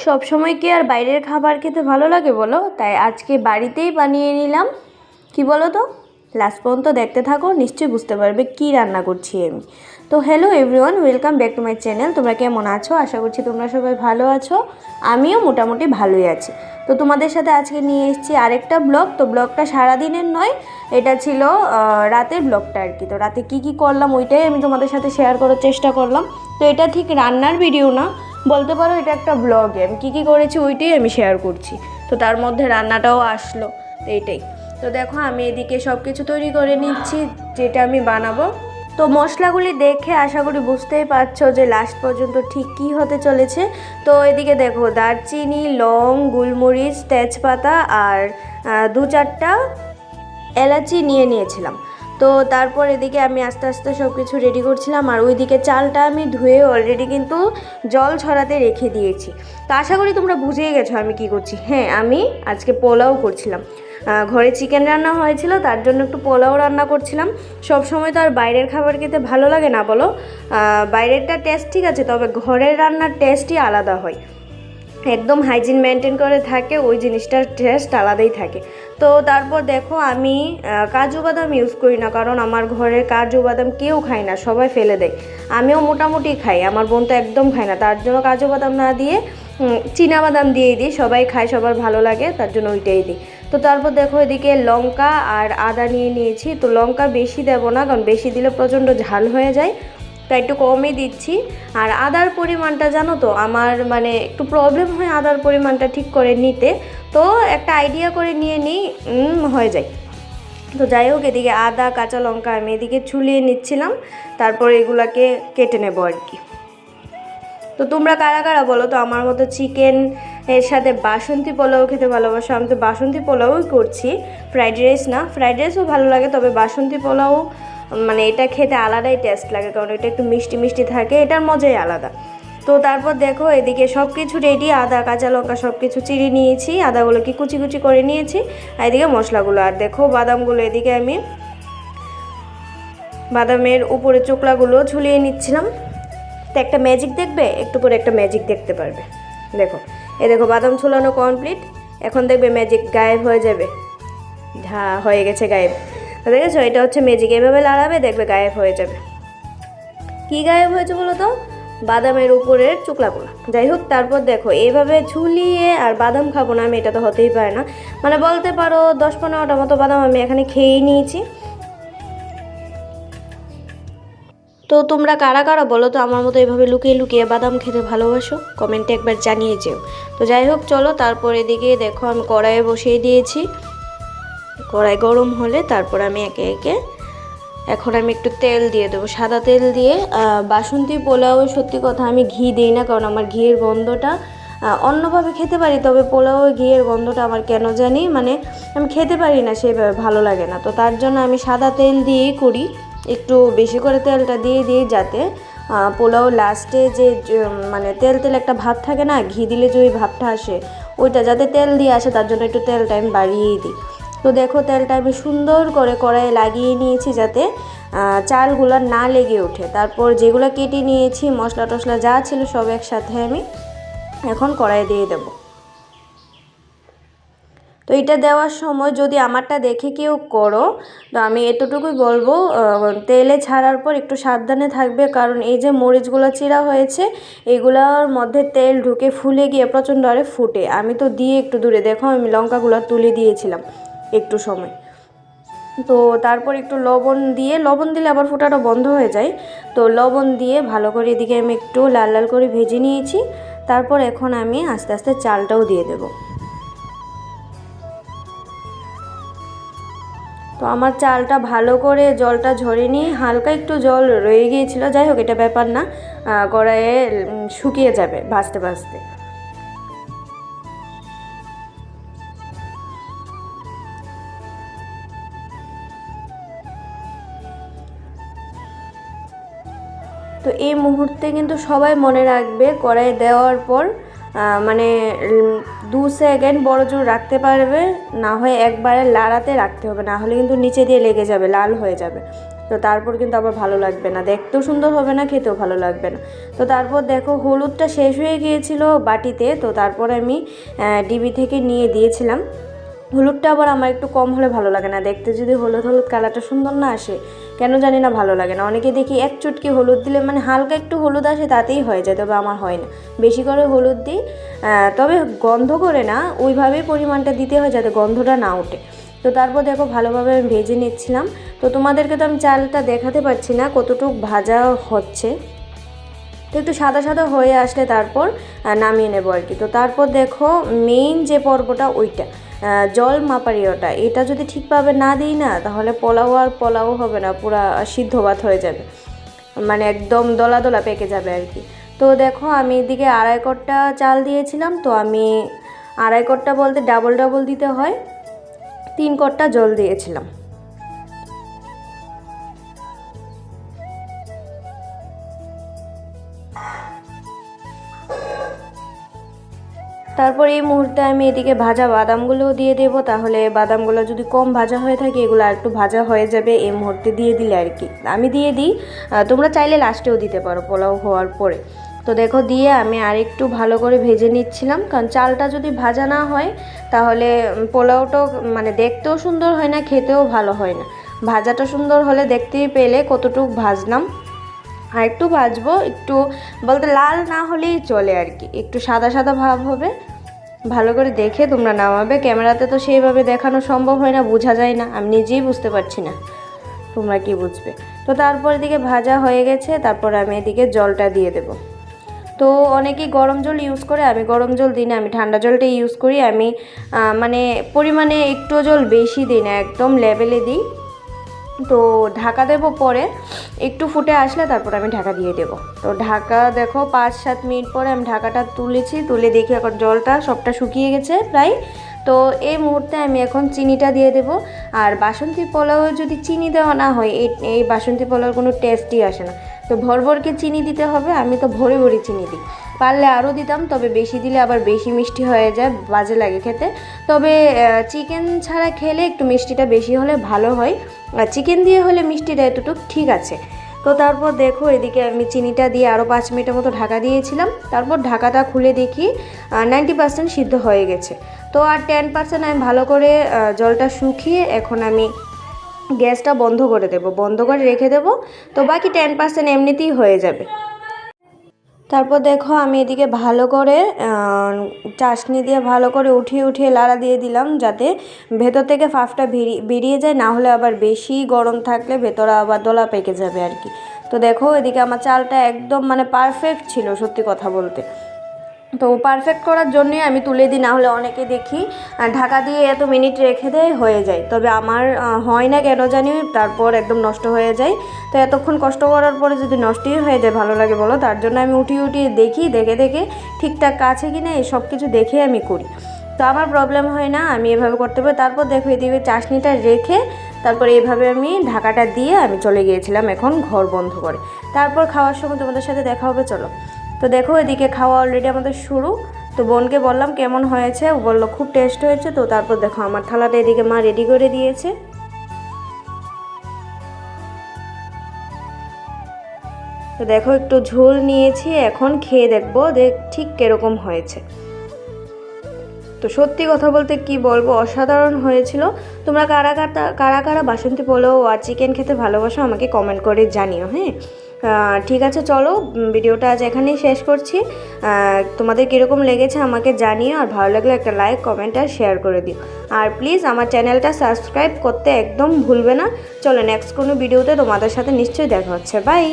সব সময় কি আর বাইরের খাবার খেতে ভালো লাগে বলো? তাই আজকে বাড়িতেই বানিয়ে নিলাম। কি বলো তো, লাস্ট পর্যন্ত দেখতে থাকো, নিশ্চয়ই বুঝতে পারবে কি রান্না করছি আমি। তো hello everyone, welcome back to my channel. তোমরা কেমন আছো? আশা করছি তোমরা সবাই ভালো আছো। আমিও মোটামুটি ভালোই আছি। তো তোমাদের সাথে আজকে নিয়ে এসেছি আরেকটা ব্লগ। তো ব্লগটা সারাদিনের নয়, এটা ছিল রাতের ব্লগটা আর কি। তো রাতে কি করলাম ওইটাই আমি তোমাদের সাথে শেয়ার করার চেষ্টা করলাম। তো এটা ঠিক রান্নার ভিডিও না, বলতে পারো এটা একটা ব্লগে আমি কী করেছি ওইটাই আমি শেয়ার করছি। তো তার মধ্যে রান্নাটাও আসলো, তো এইটাই। তো দেখো আমি এদিকে সব কিছু তৈরি করে নিচ্ছি যেটা আমি বানাবো। তো মশলাগুলি দেখে আশা করি বুঝতেই পারছো যে লাস্ট পর্যন্ত ঠিক কী হতে চলেছে। তো এদিকে দেখো দারচিনি, লং, গোলমরিচ, তেজপাতা আর 2-4টা এলাচি নিয়ে নিয়েছিলাম। তো তারপর এদিকে আমি আস্তে আস্তে সব কিছু রেডি করছিলাম, আর ওইদিকে চালটা আমি ধুয়ে অলরেডি কিন্তু জল ছড়াতে রেখে দিয়েছি। তো আশা করি তোমরা বুঝেই গেছো আমি কি করছি। হ্যাঁ, আমি আজকে পোলাও করছিলাম। ঘরে চিকেন রান্না হয়েছিল, তার জন্য একটু পোলাও রান্না করছিলাম। সব সময় তো আর বাইরের খাবার খেতে ভালো লাগে না বলো? বাইরেরটা টেস্ট ঠিক আছে, তবে ঘরের রান্নার টেস্টই আলাদা হয়। একদম হাইজিন মেনটেন করে থাকে, ওই জিনিসটার টেস্ট আলাদাই থাকে। তো তারপর দেখো আমি কাজু বাদাম ইউজ করি না, কারণ আমার ঘরে কাজু বাদাম কেউ খায় না, সবাই ফেলে দেয়। আমিও মোটামুটি খাই, আমার বোন তো একদম খায় না, তার জন্য কাজু বাদাম না দিয়ে চীনা বাদাম দিয়েই দিই। সবাই খায়, সবার ভালো লাগে, তার জন্য ওইটাই দিই। তো তারপর দেখো এদিকে লঙ্কা আর আদা নিয়ে নিয়েছি। তো লঙ্কা বেশি দেবো না, কারণ বেশি দিলে প্রচণ্ড ঝাল হয়ে যায়, তাই একটু কমই দিচ্ছি। আর আদার পরিমাণটা জানো তো, আমার মানে একটু প্রবলেম হয় আদার পরিমাণটা ঠিক করে নিতে। তো একটা আইডিয়া করে নিয়ে নিই, হয়ে যায়। তো যাই হোক, এদিকে আদা কাঁচা লঙ্কা আমি এদিকে ছুলিয়ে নিচ্ছিলাম, তারপর এগুলাকে কেটে নেবো আর কি। তো তোমরা কারা কারা বলো তো আমার মতো চিকেন এর সাথে বাসন্তী পোলাও খেতে ভালোবাসো? আমি তো বাসন্তী পোলাওই করছি, ফ্রাইড রাইস না। ফ্রাইড রাইসও ভালো লাগে, তবে বাসন্তী পোলাও মানে এটা খেতে আলাদাই টেস্ট লাগে, কারণ এটা একটু মিষ্টি মিষ্টি থাকে, এটার মজাই আলাদা। তো তারপর দেখো এদিকে সব কিছু রেডি, আদা কাঁচা লঙ্কা সব কিছু চিড়ে নিয়েছি, আদাগুলোকে কুচি কুচি করে নিয়েছি, আর এদিকে মশলাগুলো। আর দেখো বাদামগুলো এদিকে আমি বাদামের উপরে চোকলাগুলো ঝুলিয়ে নিচ্ছিলাম। তো একটা ম্যাজিক দেখবে, একটু পরে একটা ম্যাজিক দেখতে পারবে। দেখো দেখো বাদাম ছোলানো কমপ্লিট, এখন দেখবে ম্যাজিক গায়েব হয়ে যাবে। হয়ে গেছে গায়েব। দেখেছো, এটা হচ্ছে ম্যাজিক, এভাবে লাড়াবে দেখবে গায়েব হয়ে যাবে। কি গায়েব হয়েছে বলো তো? বাদামের উপরের চোকলাগুলো। যাই হোক, তারপর দেখো এভাবে ঝুলিয়ে, আর বাদাম খাবো না আমি, এটা তো হতেই পারে না। মানে বলতে পারো 10-15টা মতো বাদাম আমি এখানে খেয়েই নিয়েছি। তো তোমরা কারা কারা বলো তো আমার মতো এভাবে লুকিয়ে লুকিয়ে বাদাম খেতে ভালোবাসো? কমেন্টে একবার জানিয়ে যেও। তো যাই হোক চলো, তারপর এদিকে দেখো আমি কড়াইয়ে বসিয়ে দিয়েছি। কড়াই গরম হলে তারপর আমি একে একে এখন আমি একটু তেল দিয়ে দেবো, সাদা তেল দিয়ে। বাসন্তী পোলাও সত্যি কথা আমি ঘি দিই না, কারণ আমার ঘিয়ের গন্ধটা অন্যভাবে খেতে পারি, তবে পোলাও ঘিয়ের গন্ধটা আমার কেন জানি মানে আমি খেতে পারি না, সেভাবে ভালো লাগে না। তো তার জন্য আমি সাদা তেল দিয়েই করি, একটু বেশি করে তেলটা দিয়ে দিই, যাতে পোলাও লাস্টে যে মানে তেল তেল একটা ভাব থাকে না, ঘি দিলে যে ওই ভাবটা আসে, ওইটা যাতে তেল দিয়ে আসে, তার জন্য একটু তেলটা আমি বাড়িয়েই দিই। তো দেখো তেলটা আমি সুন্দর করে কড়াইয়ে লাগিয়ে নিয়েছি, যাতে চালগুলো না লেগে ওঠে। তারপর যেগুলো কেটে নিয়েছি মশলা টশলা যা ছিল সব একসাথে আমি এখন কড়াইয়ে দিয়ে দেব। তো এটা দেওয়ার সময় যদি আমারটা দেখে কেউ করো, তো আমি এতটুকুই বলবো, তেলে ছাড়ার পর একটু সাবধানে থাকবে, কারণ এই যে মরিচগুলো চিরা হয়েছে এগুলোর মধ্যে তেল ঢুকে ফুলে গিয়ে প্রচণ্ড আরে ফুটে। আমি তো দিয়ে একটু দূরে, দেখো আমি লঙ্কাগুলো তুলে দিয়েছিলাম একটু সময়। তো তারপর একটু লবণ দিলে আবার ফোটাটা বন্ধ হয়ে যায়। তো লবণ দিয়ে ভালো করে এদিকে আমি একটু লাল লাল করে ভেজে নিয়েছি। তারপর এখন আমি আস্তে আস্তে চালটাও দিয়ে দেব। তো আমার চালটা ভালো করে জলটা ঝরেনি, হালকা একটু জল রয়ে গিয়েছিলো। যাই হোক, এটা ব্যাপার না, কড়াইয়ে শুকিয়ে যাবে ভাজতে ভাজতে। তো এই মুহূর্তে কিন্তু সবাই মনে রাখবে, কড়াইয়ে দেওয়ার পর মানে 2 সেকেন্ড বড় জোর রাখতে পারবে, না হয় একবারে লাড়াতে রাখতে হবে, না হলে কিন্তু নিচে দিয়ে লেগে যাবে, লাল হয়ে যাবে। তো তারপর কিন্তু আবার ভালো লাগবে না, দেখতেও সুন্দর হবে না, খেতেও ভালো লাগবে না। তো তারপর দেখো হলুদটা শেষ হয়ে গিয়েছিল বাটিতে, তো তারপর আমি ডিবি থেকে নিয়ে দিয়েছিলাম। হলুদটা আবার আমার একটু কম হলে ভালো লাগে না, দেখতে যদি হলুদ হলুদ কালারটা সুন্দর না আসে কেন জানি না ভালো লাগে না। অনেকে দেখি এক চুটকি হলুদ দিলে মানে হালকা একটু হলুদ আসে তাতেই হয়ে যায়, তবে আমার হয় না, বেশি করে হলুদ দিই। তবে গন্ধ করে না, ওইভাবেই পরিমাণটা দিতে হয় যাতে গন্ধটা না ওঠে। তো তারপর দেখো ভালোভাবে আমি ভেজে নিচ্ছিলাম। তো তোমাদেরকে তো আমি চালটা দেখাতে পারছি না কতটুকু ভাজা হচ্ছে, তো একটু সাদা সাদা হয়ে আসলে তারপর নামিয়ে নেবো আর কি। তো তারপর দেখো মেইন যে পর্বটা ওইটা জল মাপারিওটা, এটা যদি ঠিকভাবে না দিই না তাহলে পোলাও আর পোলাও হবে না, পুরা সিদ্ধ ভাত হয়ে যাবে, মানে একদম দলা দলা পেকে যাবে আর কি। তো দেখো আমি এদিকে 2.5 কড়া চাল দিয়েছিলাম, তো আমি 2.5 কড়া বলতে ডাবল ডাবল দিতে হয়, 3 কড়া জল দিয়েছিলাম। তারপর এই মুহূর্তে আমি এদিকে ভাজা বাদামগুলোও দিয়ে দেবো, তাহলে বাদামগুলো যদি কম ভাজা হয়ে থাকে এগুলো আর একটু ভাজা হয়ে যাবে এই মুহূর্তে দিয়ে দিলে আর কি। আমি দিয়ে দিই, তোমরা চাইলে লাস্টেও দিতে পারো পোলাও হওয়ার পরে। তো দেখো দিয়ে আমি আরেকটু ভালো করে ভেজে নিচ্ছিলাম, কারণ চালটা যদি ভাজা না হয় তাহলে পোলাওটাও মানে দেখতেও সুন্দর হয় না, খেতেও ভালো হয় না। ভাজাটা সুন্দর হলে দেখতেই পেলে কতটুকু ভাজলাম। আর একটু ভাজবো, একটু বলতে লাল না হলেই চলে আর কি, একটু সাদা সাদা ভাব হবে। ভালো করে দেখে তোমরা নামাবে, ক্যামেরাতে তো সেইভাবে দেখানো সম্ভব হয় না, বোঝা যায় না, আমি নিজেই বুঝতে পারছি না তোমরা কি বুঝবে। তো তারপর এদিকে ভাজা হয়ে গেছে, তারপর আমি এদিকে জলটা দিয়ে দেব। তো অনেকেই গরম জল ইউজ করে, আমি গরম জল দিই না, আমি ঠান্ডা জলটাই ইউজ করি। আমি মানে পরিমাণে একটু জল বেশি দিই না, একদম লেভেলে দিই। তো ঢাকা দেব, পরে একটু ফুটে আসলে তারপর আমি ঢাকা দিয়ে দেব। তো ঢাকা দেখো 5-7 মিনিট পরে আমি ঢাকাটা তুলেছি, তুলে দেখি এখন জলটা সবটা শুকিয়ে গেছে প্রায়। তো এই মুহূর্তে আমি এখন চিনিটা দিয়ে দেব। আর বাসন্তী পোলাও যদি চিনি দেওয়া না হয় এই বাসন্তী পোলাওর কোনো টেস্টই আসে না। তো ভরভরকে চিনি দিতে হবে, আমি তো ভরে ভরে চিনি দিই, পারলে আরও দিতাম, তবে বেশি দিলে আবার বেশি মিষ্টি হয়ে যায়, বাজে লাগে খেতে। তবে চিকেন ছাড়া খেলে একটু মিষ্টিটা বেশি হলে ভালো হয়, আর চিকেন দিয়ে হলে মিষ্টিটা এতটুকু ঠিক আছে। তো তারপর দেখো এদিকে আমি চিনিটা দিয়ে আরও 5 মিনিটের মতো ঢাকা দিয়েছিলাম। তারপর ঢাকাটা খুলে দেখি 90% সিদ্ধ হয়ে গেছে। তো আর 10% আমি ভালো করে জলটা শুকিয়ে এখন আমি গ্যাসটা বন্ধ করে দেব, বন্ধ করে রেখে দেব। তো বাকি 10% এমনিতেই হয়ে যাবে। তারপর দেখো আমি এদিকে ভালো করে চাশনি দিয়ে ভালো করে উঠিয়ে উঠিয়ে লাড়া দিয়ে দিলাম, যাতে ভেতর থেকে ফাফটা বেরিয়ে যায়, না হলে আবার বেশি গরম থাকলে ভেতরে আবার দলা পেকে যাবে আর কি। তো দেখো এদিকে আমার চালটা একদম মানে পারফেক্ট ছিল সত্যি কথা বলতে। তো পারফেক্ট করার জন্যে আমি তুলে দিই, না হলে অনেকে দেখি ঢাকা দিয়ে এত মিনিট রেখে দেয় হয়ে যায়, তবে আমার হয় না কেন জানি, তারপর একদম নষ্ট হয়ে যায়। তো এতক্ষণ কষ্ট করার পরে যদি নষ্টই হয়ে যায় ভালো লাগে বলো? তার জন্য আমি উঠিয়ে উঠিয়ে দেখি, দেখে দেখে ঠিকঠাক আছে কি না এই সব কিছু দেখে আমি করি। তো আমার প্রবলেম হয় না, আমি এভাবে করতে পারি। তারপর দেখো এদিকে চাশনিটা রেখে তারপর এইভাবে আমি ঢাকাটা দিয়ে আমি চলে গিয়েছিলাম এখন ঘর বন্ধ করে। তারপর খাওয়ার সময় তোমাদের সাথে দেখা হবে, চলো। তো দেখো এদিকে খাওয়া অলরেডি আমাদের শুরু। তো বোনকে বললাম কেমন হয়েছে, ও বললো খুব টেস্ট হয়েছে। তো তারপর দেখো আমার থালাটা এদিকে মা রেডি করে দিয়েছে। তো দেখো একটু ঝোল নিয়েছি, এখন খেয়ে দেখবো ঠিক কিরকম হয়েছে। তো সত্যি কথা বলতে কি বলবো, অসাধারণ হয়েছিল। তোমরা কারা কারা কারা বাসন্তী পোলাও আর চিকেন খেতে ভালোবাসো আমাকে কমেন্ট করে জানিও, হ্যাঁ। ঠিক আছে, চলো ভিডিওটা আজ এখানেই শেষ করছি। তোমাদের কীরকম লেগেছে আমাকে জানিও, আর ভালো লাগলে একটা লাইক, কমেন্ট আর শেয়ার করে দিও। আর প্লিজ আমার চ্যানেলটা সাবস্ক্রাইব করতে একদম ভুলবে না। চলো নেক্সট কোনো ভিডিওতে তোমাদের সাথে নিশ্চয়ই দেখা হচ্ছে। বাই।